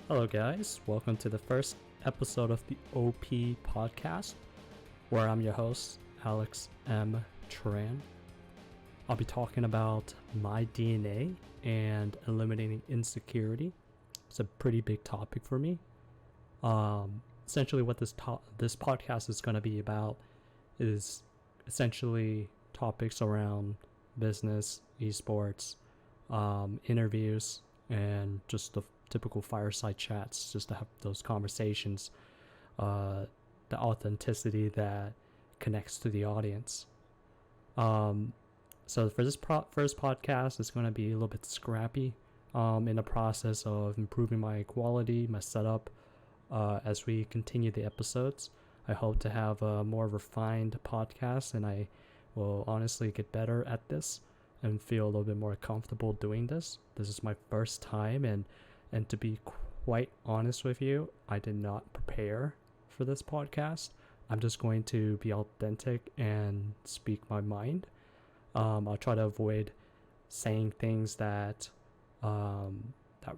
Hello guys, welcome to the first episode of the OP podcast, where I'm your host, Alex M Tran. I'll be talking about my DNA and eliminating insecurity. It's a pretty big topic for me. Essentially what this podcast is going to be about is essentially topics around business, esports, interviews, and just the typical fireside chats, just to have those conversations, the authenticity that connects to the audience. So for this first podcast, it's going to be a little bit scrappy in the process of improving my quality, my setup, as we continue the episodes. I hope to have a more refined podcast, and I will honestly get better at this and feel a little bit more comfortable doing this. This is my first time, and to be quite honest with you, I did not prepare for this podcast. I'm just going to be authentic and speak my mind. I'll try to avoid saying things that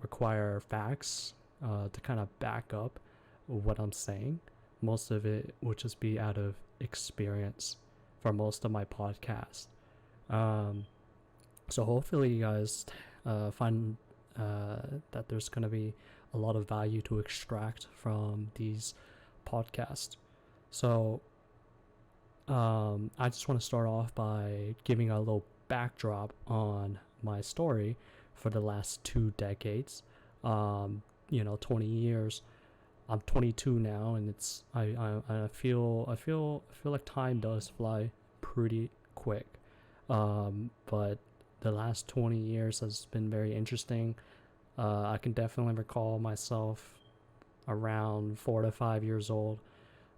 require facts to kind of back up what I'm saying. Most of it will just be out of experience for most of my podcast. So hopefully you guys find that there's going to be a lot of value to extract from these podcasts. So I just want to start off by giving a little backdrop on my story for the last 2 decades. 20 years. I'm 22 now, and I feel like time does fly pretty quick. But the last 20 years has been very interesting. I can definitely recall myself around 4 to 5 years old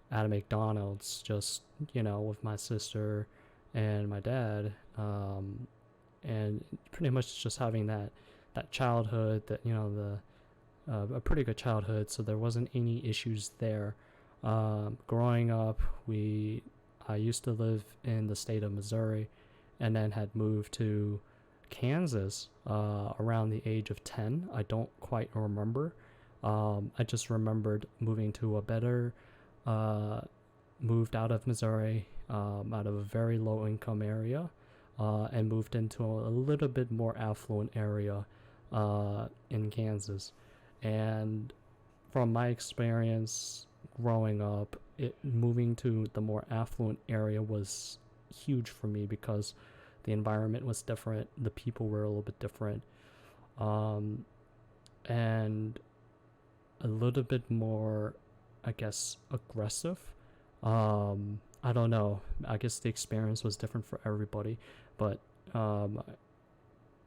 at a McDonald's, just, with my sister and my dad, and pretty much just having that childhood, that, a pretty good childhood, so there wasn't any issues there. Growing up, I used to live in the state of Missouri, and then had moved to Kansas around the age of 10. I don't quite remember. I just remembered moving to a better, moved out of Missouri, out of a very low income area, and moved into a little bit more affluent area in Kansas. And from my experience growing up, moving to the more affluent area was huge for me, because the environment was different, the people were a little bit different, and a little bit more, I guess, aggressive. I don't know, I guess the experience was different for everybody, but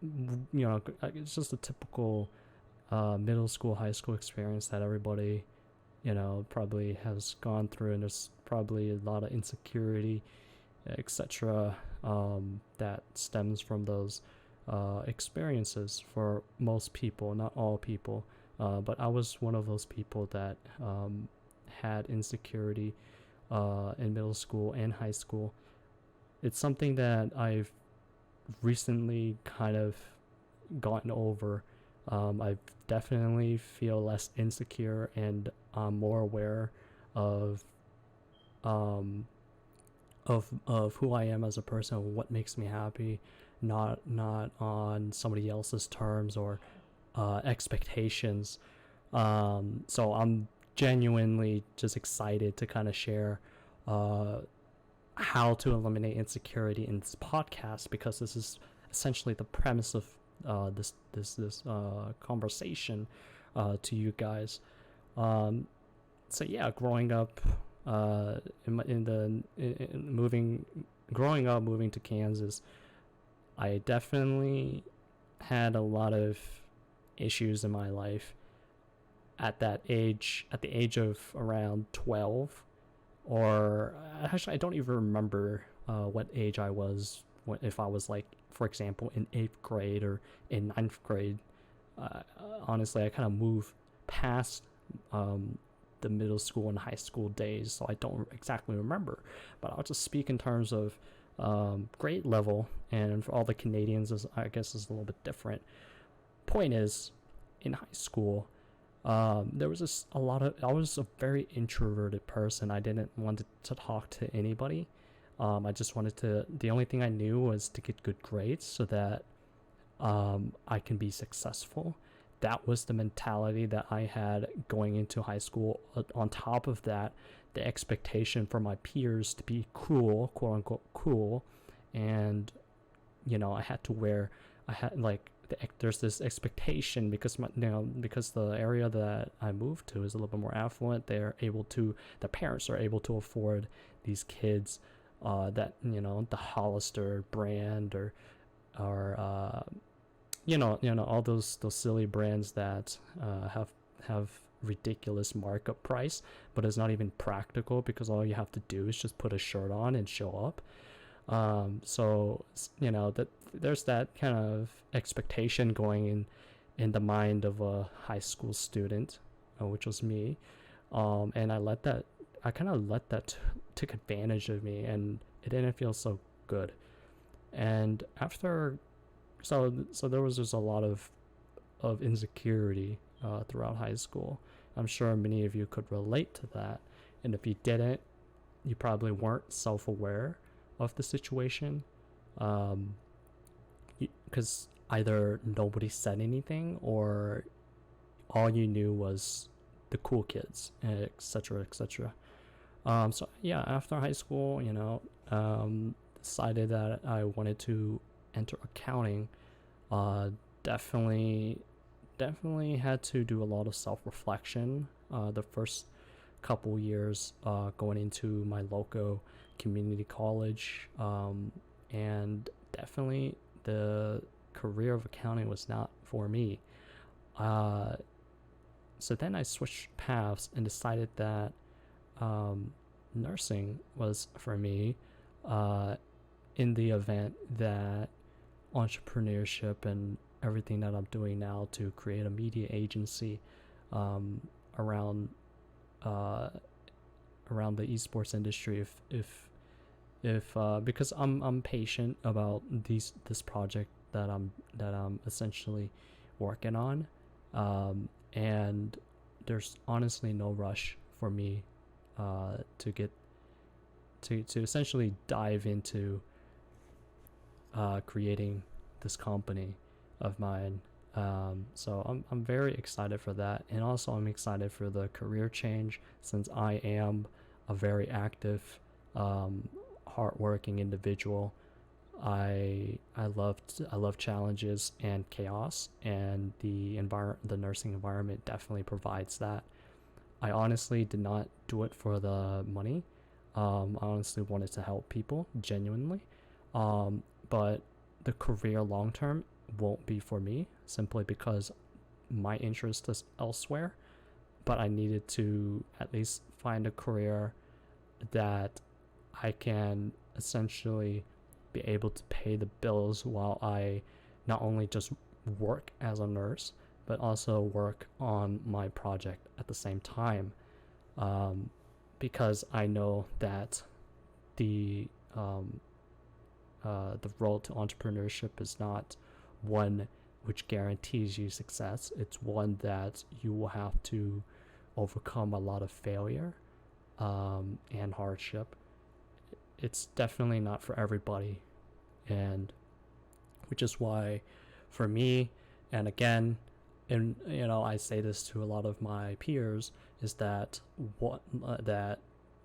it's just a typical middle school, high school experience that everybody probably has gone through, and there's probably a lot of insecurity, etc., that stems from those experiences for most people, not all people, but I was one of those people that had insecurity in middle school and high school. It's something that I've recently kind of gotten over. I definitely feel less insecure, and I'm more aware of who I am as a person, what makes me happy, not on somebody else's terms or expectations. So I'm genuinely just excited to kind of share how to eliminate insecurity in this podcast, because this is essentially the premise of this conversation to you guys. So yeah, growing up, moving to Kansas, I definitely had a lot of issues in my life at the age of around 12, or actually I don't even remember what age I was, if I was, like, for example, in 8th grade or in 9th grade. Honestly, I kind of moved past the middle school and high school days, so I don't exactly remember, but I'll just speak in terms of grade level, and for all the Canadians, I guess is a little bit different. Point is, in high school, There was just a lot of, I was a very introverted person. I didn't want to talk to anybody. I just wanted to, the only thing I knew was to get good grades so that I can be successful. That was the mentality that I had going into high school. On top of that, the expectation for my peers to be cool, quote unquote cool, and I had to wear, I had like there's this expectation because because the area that I moved to is a little bit more affluent. The parents are able to afford these kids that the Hollister brand or all those silly brands that have ridiculous markup price, but it's not even practical because all you have to do is just put a shirt on and show up. So that there's that kind of expectation going in the mind of a high school student, which was me. And I kind of let that took advantage of me, and it didn't feel so good. And after, so there was just a lot of insecurity throughout high school. I'm sure many of you could relate to that, and if you didn't, you probably weren't self-aware of the situation, because either nobody said anything or all you knew was the cool kids, etc., etc. So yeah, after high school, decided that I wanted to enter accounting. Definitely had to do a lot of self-reflection the first couple years going into my local community college, and definitely the career of accounting was not for me. So then I switched paths and decided that nursing was for me, in the event that entrepreneurship and everything that I'm doing now to create a media agency around the esports industry, if because I'm patient about this project that I'm essentially working on, and there's honestly no rush for me to get to essentially dive into creating this company of mine. So I'm very excited for that, and also I'm excited for the career change since I am a very active, hardworking individual. I love challenges and chaos, and the nursing environment definitely provides that. I honestly did not do it for the money. I honestly wanted to help people genuinely, but the career long term won't be for me simply because my interest is elsewhere. But I needed to at least find a career that I can essentially be able to pay the bills while I not only just work as a nurse but also work on my project at the same time, because I know that the road to entrepreneurship is not one which guarantees you success. It's one that you will have to overcome a lot of failure and hardship. It's definitely not for everybody, and which is why for me, and again, and I say this to a lot of my peers, is that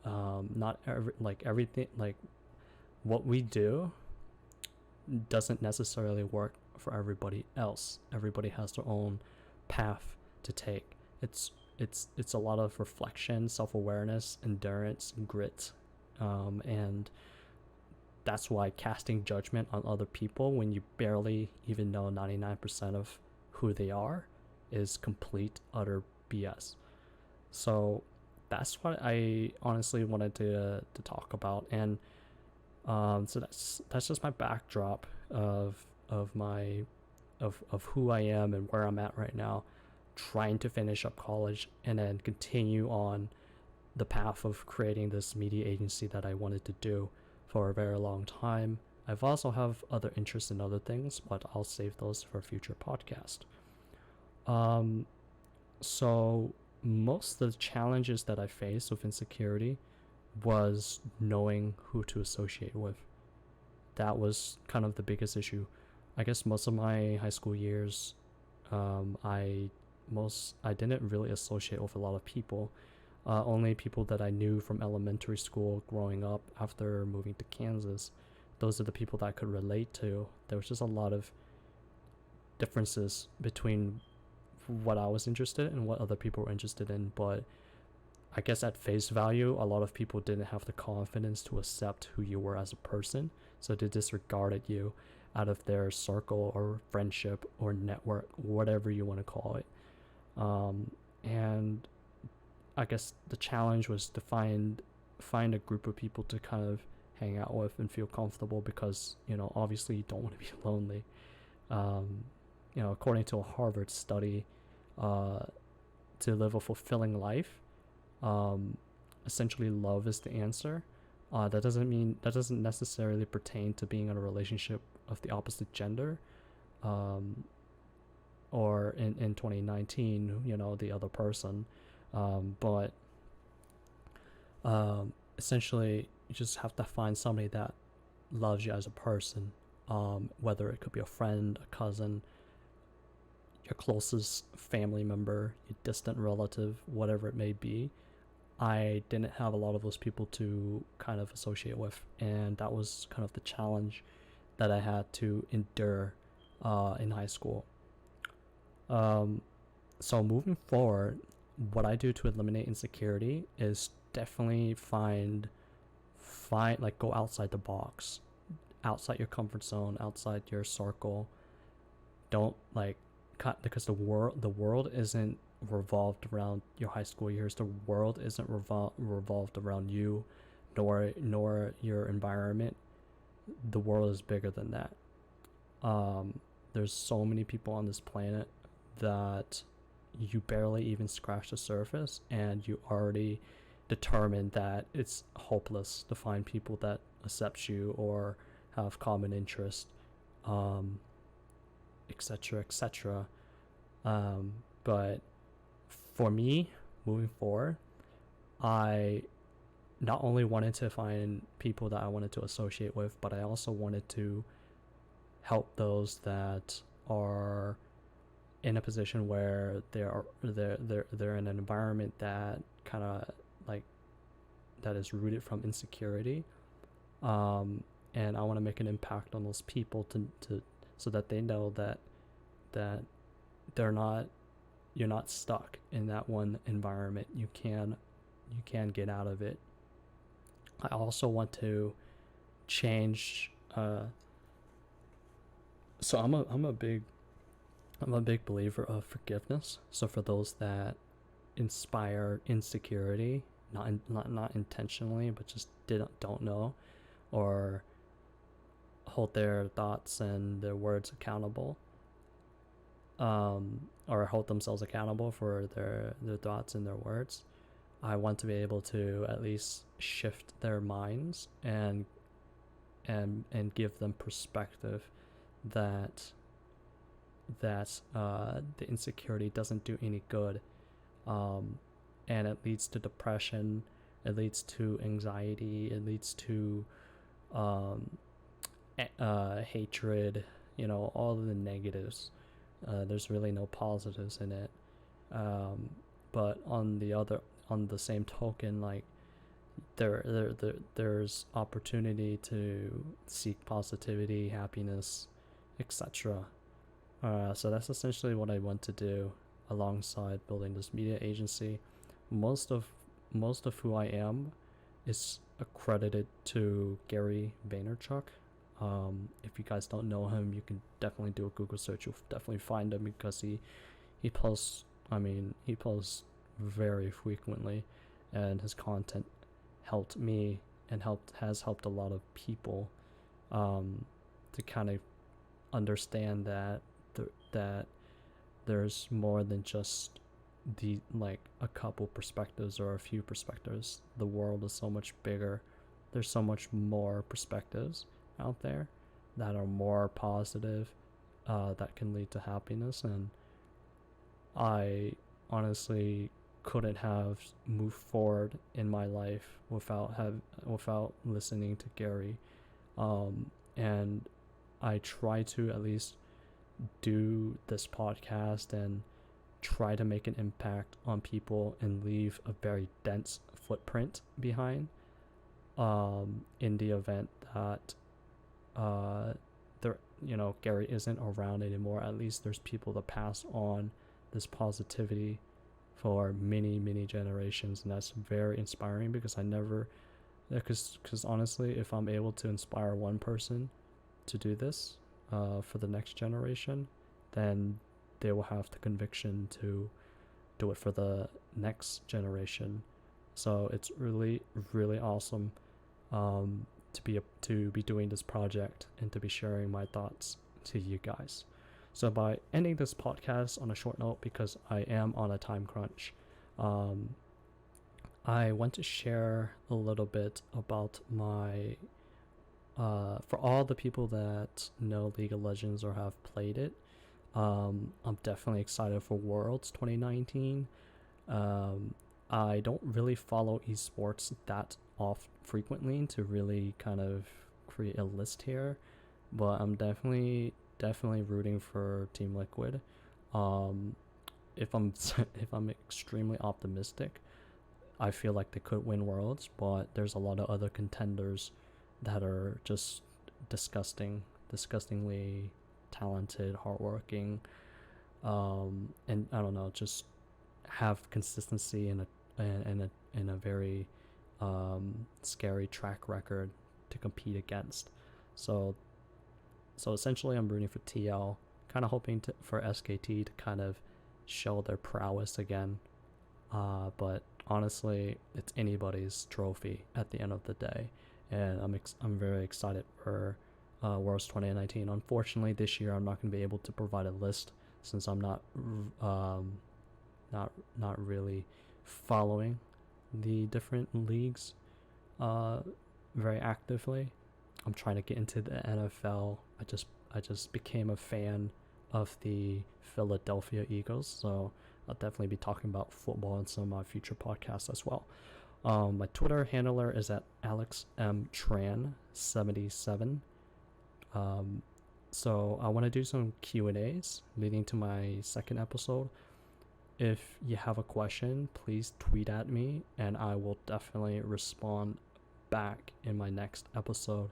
not everything, like what we do doesn't necessarily work for everybody else. Everybody has their own path to take. It's a lot of reflection, self-awareness, endurance, grit, and that's why casting judgment on other people when you barely even know 99% of who they are is complete utter BS. So that's what I honestly wanted to talk about, and so that's just my backdrop of who I am and where I'm at right now, trying to finish up college and then continue on the path of creating this media agency that I wanted to do for a very long time. I've also have other interests in other things, but I'll save those for a future podcast. So most of the challenges that I faced with insecurity was knowing who to associate with. That was kind of the biggest issue. I guess most of my high school years, um, I I didn't really associate with a lot of people. Only people that I knew from elementary school growing up after moving to Kansas. Those are the people that I could relate to. There was just a lot of differences between what I was interested in and what other people were interested in. But I guess at face value, a lot of people didn't have the confidence to accept who you were as a person. So they disregarded you out of their circle or friendship or network, whatever you want to call it. And I guess the challenge was to find a group of people to kind of hang out with and feel comfortable, because obviously you don't want to be lonely. Um, according to a Harvard study, uh, to live a fulfilling life, um, essentially love is the answer. That doesn't necessarily pertain to being in a relationship of the opposite gender, um, or in 2019, the other person. But essentially, you just have to find somebody that loves you as a person, whether it could be a friend, a cousin, your closest family member, your distant relative, whatever it may be. I didn't have a lot of those people to kind of associate with, and that was kind of the challenge that I had to endure in high school. Um, so moving forward, what I do to eliminate insecurity is definitely find like go outside the box, outside your comfort zone, outside your circle. Don't like cut, because the world isn't revolved around your high school years. The world isn't revolved around you, nor your environment. The world is bigger than that. um there's so many people on this planet that you barely even scratch the surface, and you already determined that it's hopeless to find people that accept you or have common interest, um etc etc. But for me, moving forward, I not only wanted to find people that I wanted to associate with, but I also wanted to help those that are in a position where they're in an environment that kind of like that is rooted from insecurity. um and I want to make an impact on those people to so that they know that they're not you're not stuck in that one environment. You can get out of it. I also want to change. So I'm a big believer of forgiveness. So for those that inspire insecurity, not intentionally, but just don't know, or hold their thoughts and their words accountable, or hold themselves accountable for their thoughts and their words. I want to be able to at least shift their minds and give them perspective that the insecurity doesn't do any good, um, and it leads to depression, it leads to anxiety, it leads to um, hatred, all of the negatives. There's really no positives in it. But on the same token, like there's opportunity to seek positivity, happiness, etc. So that's essentially what I want to do alongside building this media agency. Most of most of who I am is accredited to Gary Vaynerchuk. If you guys don't know him, you can definitely do a Google search. You'll definitely find him because he posts. I mean, he posts very frequently, and his content helped me and has helped a lot of people, to kind of understand that there's more than just the like a couple perspectives or a few perspectives. The world is so much bigger. There's so much more perspectives out there that are more positive, that can lead to happiness. And I honestly couldn't have moved forward in my life without listening to Gary. And I try to at least do this podcast and try to make an impact on people and leave a very dense footprint behind, in the event that there Gary isn't around anymore. At least there's people to pass on this positivity for many generations, and that's very inspiring, because I never because honestly, if I'm able to inspire one person to do this for the next generation, then they will have the conviction to do it for the next generation. So it's really awesome, to be doing this project and to be sharing my thoughts to you guys. So by ending this podcast on a short note, because I am on a time crunch, I want to share a little bit about my for all the people that know League of Legends or have played it. I'm definitely excited for Worlds 2019. I don't really follow esports that off frequently to really kind of create a list here, but I'm definitely rooting for Team Liquid. If I'm if I'm extremely optimistic, I feel like they could win Worlds, but there's a lot of other contenders that are just disgustingly talented, hardworking, and I don't know, just have consistency in a very scary track record to compete against. So essentially, I'm rooting for TL, kind of hoping for SKT to kind of show their prowess again. But honestly, it's anybody's trophy at the end of the day, and I'm very excited for Worlds 2019. Unfortunately, this year I'm not going to be able to provide a list, since I'm not really following the different leagues very actively. I'm trying to get into the NFL. I just became a fan of the Philadelphia Eagles, so I'll definitely be talking about football in some of my future podcasts as well. My Twitter handler is at Alex M Tran 77. So I want to do some Q&As leading to my second episode. If you have a question, please tweet at me, and I will definitely respond back in my next episode,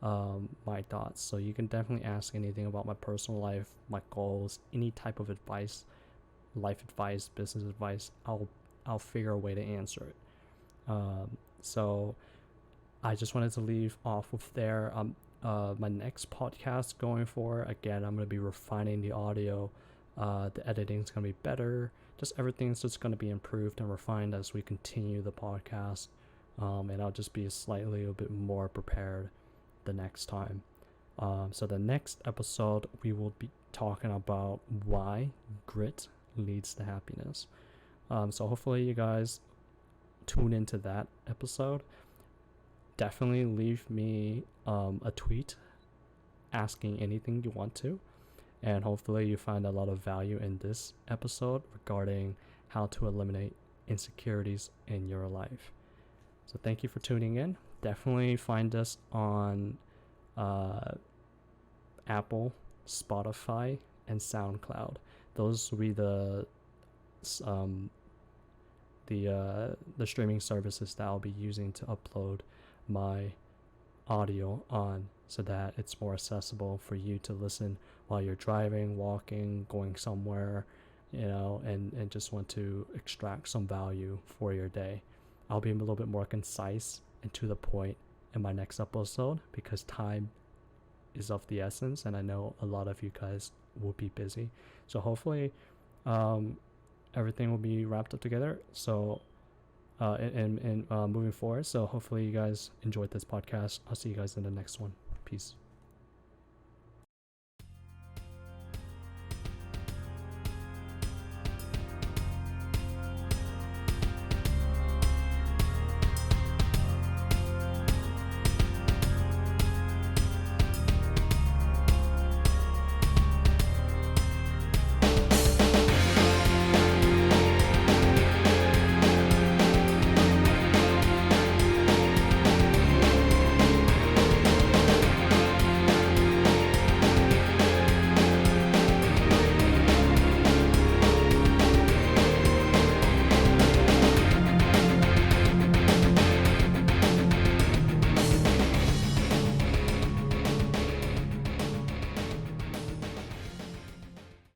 my thoughts. So you can definitely ask anything about my personal life, my goals, any type of advice, life advice, business advice. I'll figure a way to answer it. So I just wanted to leave off with there. My next podcast going forward, again, I'm going to be refining the audio. The editing's going to be better. Just everything's just going to be improved and refined as we continue the podcast. And I'll just be a bit more prepared the next time. So the next episode, we will be talking about why grit leads to happiness. So hopefully you guys tune into that episode. Definitely leave me a tweet asking anything you want to, and hopefully you find a lot of value in this episode regarding how to eliminate insecurities in your life. So thank you for tuning in. Definitely find us on Apple, Spotify, and SoundCloud. Those will be the streaming services that I'll be using to upload my audio on, so that it's more accessible for you to listen while you're driving, walking, going somewhere, and just want to extract some value for your day. I'll be a little bit more concise and to the point in my next episode, because time is of the essence, and I know a lot of you guys will be busy. So hopefully everything will be wrapped up together. So and moving forward. So hopefully you guys enjoyed this podcast. I'll see you guys in the next one. Peace.